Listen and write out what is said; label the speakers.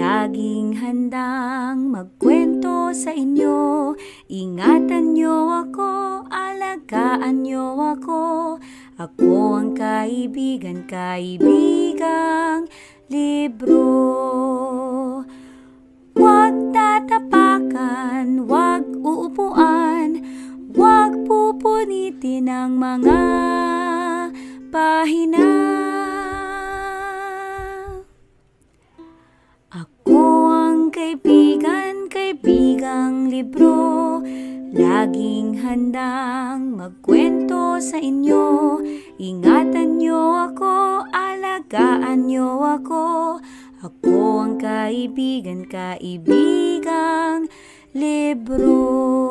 Speaker 1: Laging handang magkwento sa inyo. Ingatan niyo ako, alagaan niyo ako. Ako ang kaibigang libro. Huwag tatapakan, huwag uupuan, huwag pupunitin ang mga pahina. Ako ang kaibigang libro. Laging handang magkwento sa inyo. Ingatan niyo ako, alagaan niyo ako. Ako ang kaibigang libro.